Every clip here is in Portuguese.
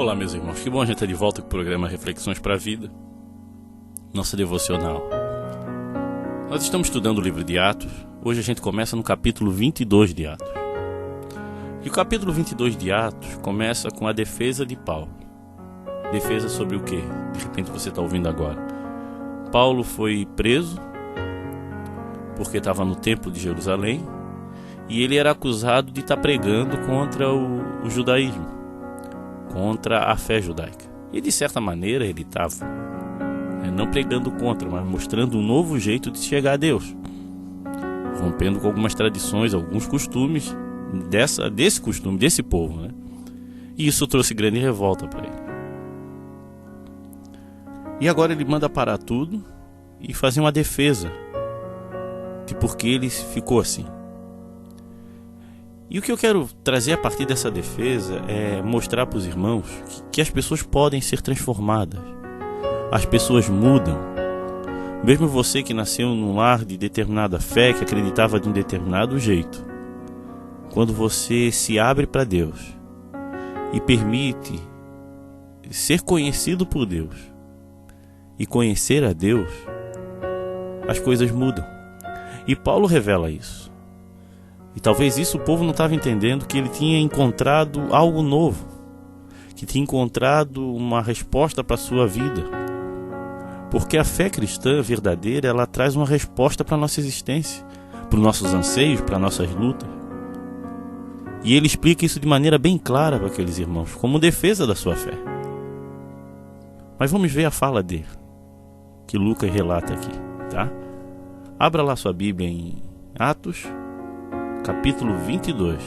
Olá, meus irmãos, que bom a gente estar de volta com o programa Reflexões para a Vida, nossa devocional. Nós estamos estudando o livro de Atos. Hoje a gente começa no capítulo 22 de Atos. E o capítulo 22 de Atos começa com a defesa de Paulo. Defesa sobre o quê? De repente você está ouvindo agora. Paulo foi preso porque estava no templo de Jerusalém e ele era acusado de estar pregando contra o judaísmo, contra a fé judaica. E de certa maneira ele estava não pregando contra, mas mostrando um novo jeito de chegar a Deus, rompendo com algumas tradições, alguns costumes desse costume, desse povo, né? E isso trouxe grande revolta para ele. E agora ele manda parar tudo e fazer uma defesa de por que ele ficou assim. E o que eu quero trazer a partir dessa defesa é mostrar para os irmãos que as pessoas podem ser transformadas. As pessoas mudam. Mesmo você que nasceu num lar de determinada fé, que acreditava de um determinado jeito, quando você se abre para Deus e permite ser conhecido por Deus e conhecer a Deus, as coisas mudam. E Paulo revela isso. E talvez isso o povo não estava entendendo, que ele tinha encontrado algo novo, que tinha encontrado uma resposta para a sua vida. Porque a fé cristã verdadeira, ela traz uma resposta para a nossa existência, para os nossos anseios, para as nossas lutas. E ele explica isso de maneira bem clara para aqueles irmãos, como defesa da sua fé. Mas vamos ver a fala dele, que Lucas relata aqui, tá? Abra lá sua Bíblia em Atos, capítulo 22.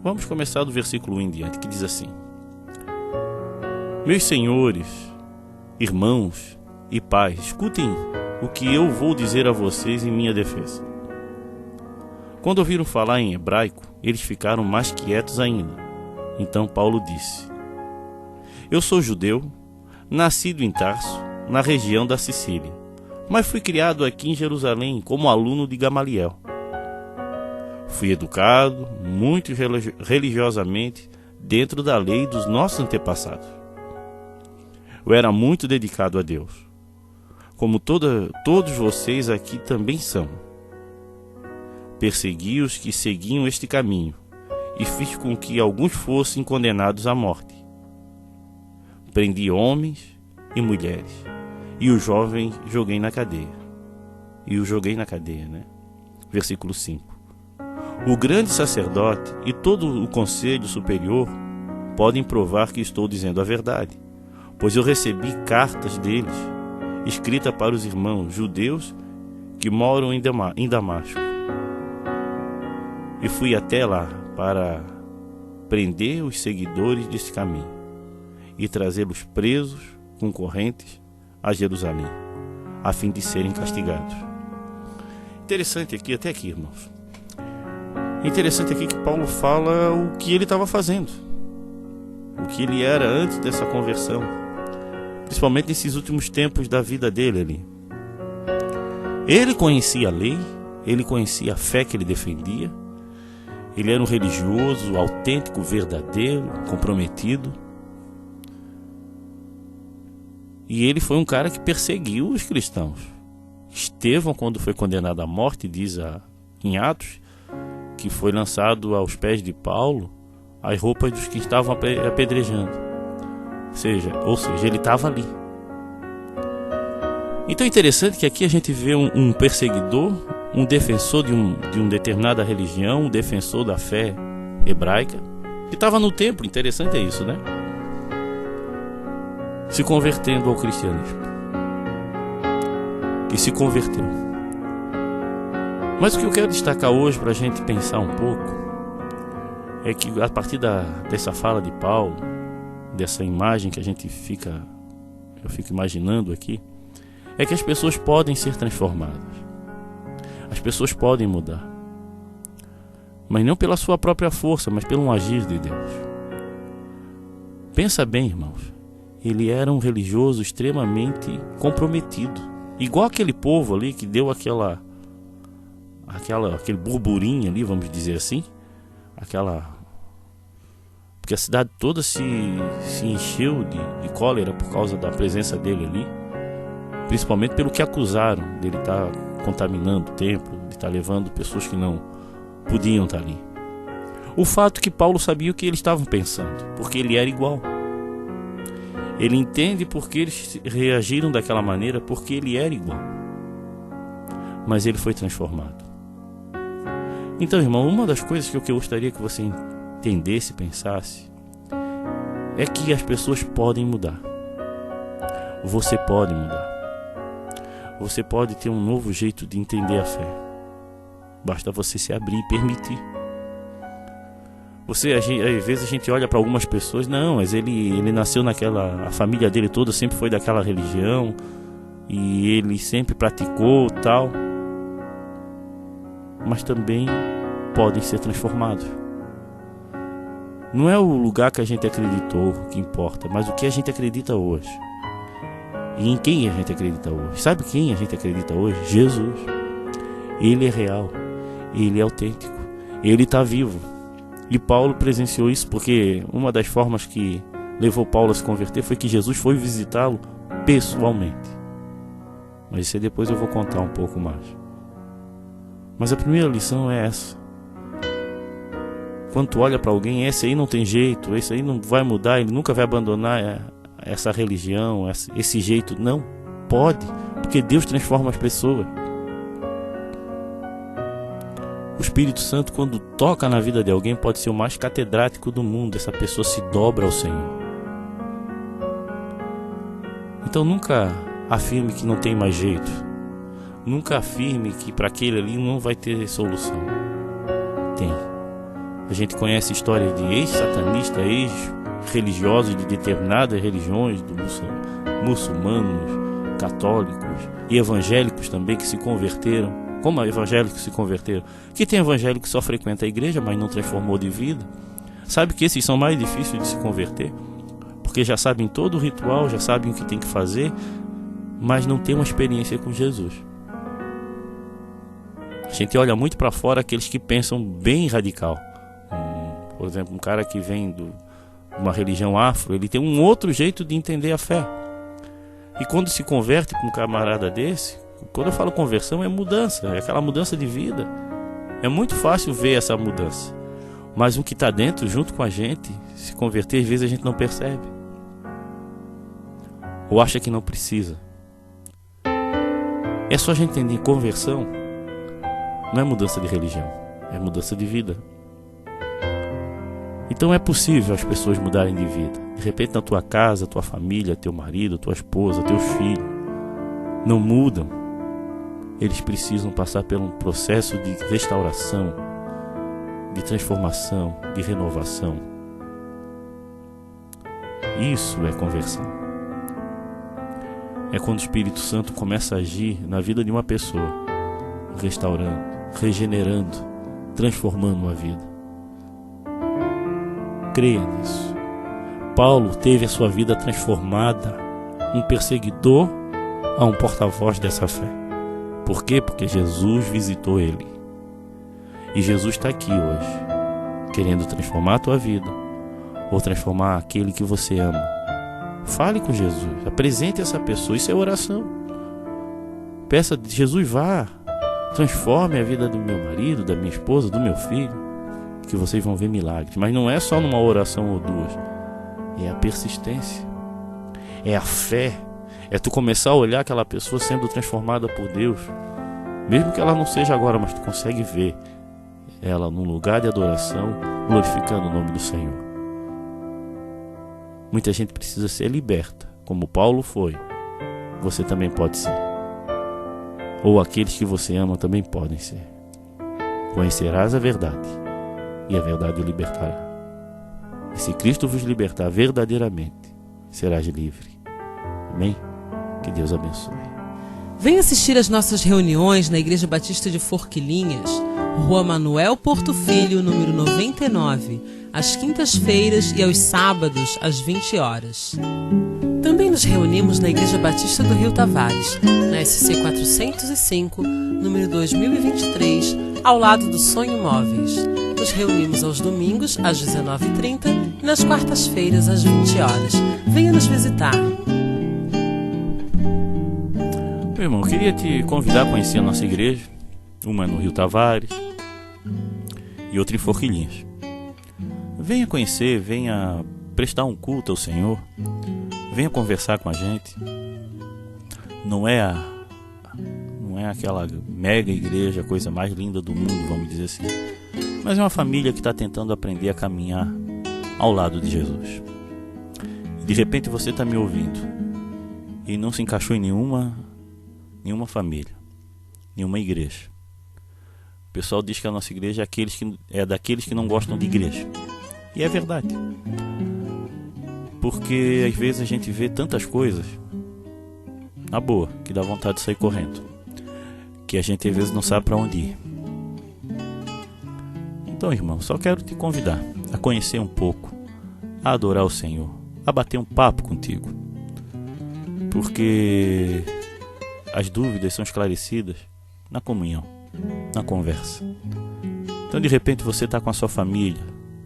Vamos começar do versículo 1 em diante, que diz assim: Meus senhores, irmãos e pais, escutem o que eu vou dizer a vocês em minha defesa. Quando ouviram falar em hebraico, eles ficaram mais quietos ainda. Então Paulo disse: Eu sou judeu, nascido em Tarso, na região da Sicília, mas fui criado aqui em Jerusalém como aluno de Gamaliel. Fui educado muito religiosamente dentro da lei dos nossos antepassados. Eu era muito dedicado a Deus, como todos vocês aqui também são. Persegui os que seguiam este caminho e fiz com que alguns fossem condenados à morte. Prendi homens e mulheres e os jovens joguei na cadeia. Né? Versículo 5. O grande sacerdote e todo o conselho superior podem provar que estou dizendo a verdade, pois eu recebi cartas deles, escritas para os irmãos judeus que moram em Damasco. E fui até lá para prender os seguidores desse caminho e trazê-los presos com correntes a Jerusalém, a fim de serem castigados. Interessante aqui, até aqui, irmãos. Interessante aqui que Paulo fala o que ele estava fazendo, o que ele era antes dessa conversão, principalmente nesses últimos tempos da vida dele ali. Ele conhecia a lei, ele conhecia a fé que ele defendia, ele era um religioso, autêntico, verdadeiro, comprometido. E ele foi um cara que perseguiu os cristãos. Estevão, quando foi condenado à morte, diz em Atos, que foi lançado aos pés de Paulo as roupas dos que estavam apedrejando. Ou seja, ele estava ali. Então é interessante que aqui a gente vê um perseguidor, um defensor de uma determinada religião, um defensor da fé hebraica, que estava no templo. Interessante é isso, né? Se convertendo ao cristianismo. Que se converteu. Mas o que eu quero destacar hoje para a gente pensar um pouco é que a partir dessa fala de Paulo, dessa imagem que eu fico imaginando aqui, é que as pessoas podem ser transformadas. As pessoas podem mudar. Mas não pela sua própria força, mas pelo agir de Deus. Pensa bem, irmãos. Ele era um religioso extremamente comprometido. Igual aquele povo ali que deu aquele burburinho ali, vamos dizer assim, porque a cidade toda se encheu de cólera por causa da presença dele ali, principalmente pelo que acusaram dele estar contaminando o templo, de estar levando pessoas que não podiam estar ali. O fato é que Paulo sabia o que eles estavam pensando, porque ele era igual. Ele entende porque eles reagiram daquela maneira, porque ele era igual. Mas ele foi transformado. Então, irmão, uma das coisas que eu gostaria que você entendesse, pensasse, é que as pessoas podem mudar. Você pode mudar. Você pode ter um novo jeito de entender a fé. Basta você se abrir e permitir. Às vezes a gente olha para algumas pessoas, não, mas ele nasceu a família dele toda sempre foi daquela religião e ele sempre praticou tal. Mas também podem ser transformados. Não é o lugar que a gente acreditou que importa, mas o que a gente acredita hoje. E em quem a gente acredita hoje? Sabe quem a gente acredita hoje? Jesus. Ele é real, ele é autêntico, ele está vivo. E Paulo presenciou isso porque uma das formas que levou Paulo a se converter foi que Jesus foi visitá-lo pessoalmente. Mas isso aí depois eu vou contar um pouco mais. Mas a primeira lição é essa. Quando tu olha para alguém, esse aí não tem jeito, esse aí não vai mudar, ele nunca vai abandonar essa religião, esse jeito. Não, pode, porque Deus transforma as pessoas. O Espírito Santo, quando toca na vida de alguém, pode ser o mais catedrático do mundo. Essa pessoa se dobra ao Senhor. Então nunca afirme que não tem mais jeito. Nunca afirme que para aquele ali não vai ter solução. Tem. A gente conhece histórias de ex-satanistas, ex-religiosos de determinadas religiões, muçulmanos, católicos e evangélicos também que se converteram. Como evangélicos se converteram? Que tem evangélico que só frequenta a igreja, mas não transformou de vida. Sabe que esses são mais difíceis de se converter? Porque já sabem todo o ritual, já sabem o que tem que fazer, mas não tem uma experiência com Jesus. A gente olha muito para fora aqueles que pensam bem radical. Por exemplo, um cara que vem de uma religião afro, ele tem um outro jeito de entender a fé. E quando se converte com um camarada desse, quando eu falo conversão é mudança, é aquela mudança de vida. É muito fácil ver essa mudança. Mas o que está dentro, junto com a gente, se converter, às vezes a gente não percebe. Ou acha que não precisa. É só a gente entender, conversão não é mudança de religião, é mudança de vida. Então é possível as pessoas mudarem de vida. De repente na tua casa, tua família, teu marido, tua esposa, teus filhos não mudam. Eles precisam passar por um processo de restauração, de transformação, de renovação. Isso é conversão. É quando o Espírito Santo começa a agir na vida de uma pessoa, restaurando, regenerando, transformando a vida. Creia nisso. Paulo teve a sua vida transformada, um perseguidor a um porta-voz dessa fé. Por quê? Porque Jesus visitou ele. E Jesus está aqui hoje, querendo transformar a tua vida, ou transformar aquele que você ama. Fale com Jesus, apresente essa pessoa, isso é oração. Peça, Jesus, vá, transforme a vida do meu marido, da minha esposa, do meu filho, que vocês vão ver milagres. Mas não é só numa oração ou duas, é a persistência, é a fé. É tu começar a olhar aquela pessoa sendo transformada por Deus, mesmo que ela não seja agora, mas tu consegue ver ela num lugar de adoração, glorificando o nome do Senhor. Muita gente precisa ser liberta, como Paulo foi. Você também pode ser. Ou aqueles que você ama também podem ser. Conhecerás a verdade, e a verdade o libertará. E se Cristo vos libertar verdadeiramente, serás livre. Amém? Que Deus abençoe. Venha assistir às nossas reuniões na Igreja Batista de Forquilinhas, Rua Manuel Porto Filho, número 99, às quintas-feiras e aos sábados, às 20 horas. Também nos reunimos na Igreja Batista do Rio Tavares, na SC 405, número 2023, ao lado do Sonho Móveis. Nos reunimos aos domingos, às 19h30 e nas quartas-feiras, às 20 horas. Venha nos visitar. Meu irmão, eu queria te convidar a conhecer a nossa igreja. Uma no Rio Tavares e outra em Forquilhinhas. Venha conhecer, venha prestar um culto ao Senhor. Venha conversar com a gente. Não é aquela mega igreja, a coisa mais linda do mundo, vamos dizer assim. Mas é uma família que está tentando aprender a caminhar ao lado de Jesus. De repente você está me ouvindo e não se encaixou em nenhuma família, nenhuma igreja. O pessoal diz que a nossa igreja é daqueles que não gostam de igreja. E é verdade. Porque às vezes a gente vê tantas coisas, na boa, que dá vontade de sair correndo. Que a gente às vezes não sabe para onde ir. Então, irmão, só quero te convidar a conhecer um pouco, a adorar o Senhor, a bater um papo contigo. Porque as dúvidas são esclarecidas na comunhão, na conversa. Então, de repente, você está com a sua família,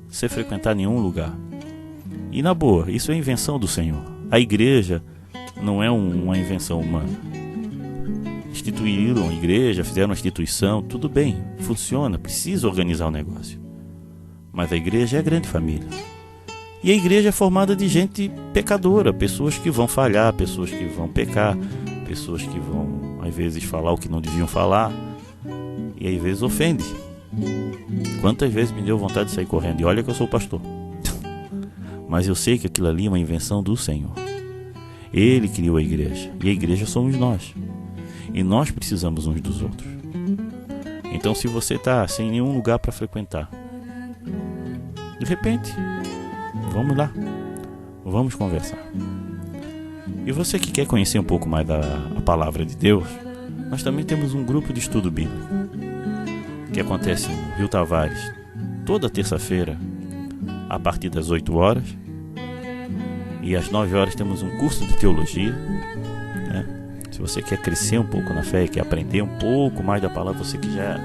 sem frequentar nenhum lugar. E na boa, isso é invenção do Senhor. A igreja não é uma invenção humana. Instituíram a igreja, fizeram uma instituição, tudo bem, funciona, precisa organizar o negócio. Mas a igreja é a grande família. E a igreja é formada de gente pecadora, pessoas que vão falhar, pessoas que vão pecar, pessoas que vão, às vezes, falar o que não deviam falar, e às vezes ofende. Quantas vezes me deu vontade de sair correndo? E olha que eu sou pastor. Mas eu sei que aquilo ali é uma invenção do Senhor. Ele criou a igreja, e a igreja somos nós. E nós precisamos uns dos outros. Então, se você está sem nenhum lugar para frequentar, de repente, vamos lá, vamos conversar. E você que quer conhecer um pouco mais da palavra de Deus, nós também temos um grupo de estudo bíblico que acontece no Rio Tavares toda terça-feira a partir das 8 horas, e às 9 horas temos um curso de teologia, né? Se você quer crescer um pouco na fé e quer aprender um pouco mais da palavra, você que já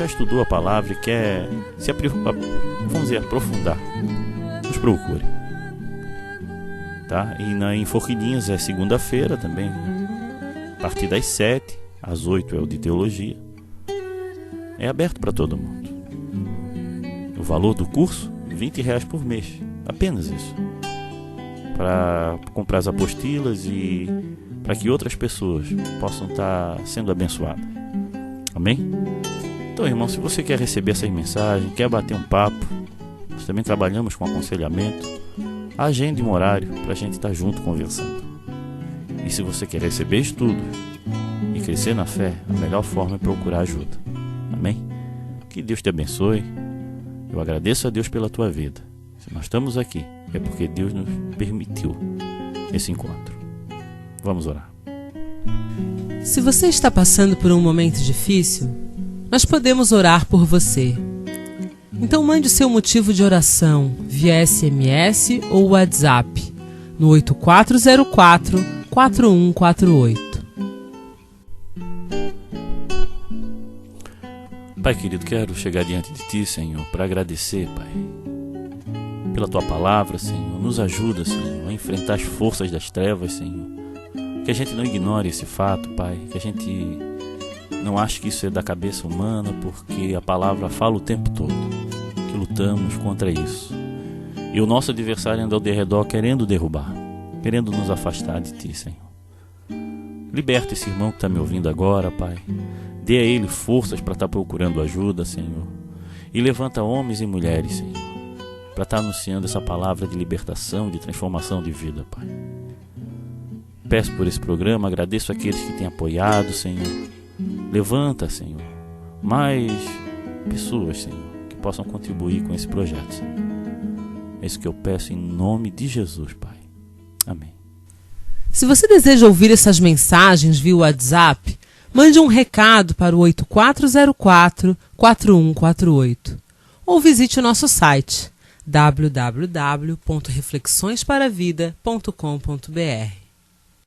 estudou a palavra e quer vamos dizer, aprofundar, nos procure, tá? E em Forquilhinhas é segunda-feira também, a partir das 7 às 8 é o de teologia. É aberto para todo mundo. O valor do curso, R$20 por mês, apenas isso, para comprar as apostilas e para que outras pessoas possam estar sendo abençoadas. Amém? Então, irmão, se você quer receber essas mensagens, quer bater um papo, nós também trabalhamos com aconselhamento, agende um horário para a gente estar junto conversando. E se você quer receber estudo e crescer na fé, a melhor forma é procurar ajuda. Amém? Que Deus te abençoe. Eu agradeço a Deus pela tua vida. Se nós estamos aqui, é porque Deus nos permitiu esse encontro. Vamos orar. Se você está passando por um momento difícil, nós podemos orar por você. Então mande o seu motivo de oração via SMS ou WhatsApp no 8404-4148. Pai querido, quero chegar diante de Ti, Senhor, para agradecer, Pai, pela Tua palavra, Senhor. Nos ajuda, Senhor, a enfrentar as forças das trevas, Senhor. Que a gente não ignore esse fato, Pai. Que a gente não ache que isso é da cabeça humana, porque a palavra fala o tempo todo que lutamos contra isso. E o nosso adversário anda ao derredor querendo derrubar, querendo nos afastar de Ti, Senhor. Liberta esse irmão que está me ouvindo agora, Pai. Dê a ele forças para estar procurando ajuda, Senhor. E levanta homens e mulheres, Senhor, para estar anunciando essa palavra de libertação, de transformação de vida, Pai. Peço por esse programa, agradeço àqueles que têm apoiado, Senhor. Levanta, Senhor, mais pessoas, Senhor, que possam contribuir com esse projeto, Senhor. É isso que eu peço em nome de Jesus, Pai. Amém. Se você deseja ouvir essas mensagens via WhatsApp, mande um recado para o 8404-4148 ou visite o nosso site www.reflexõesparavida.com.br.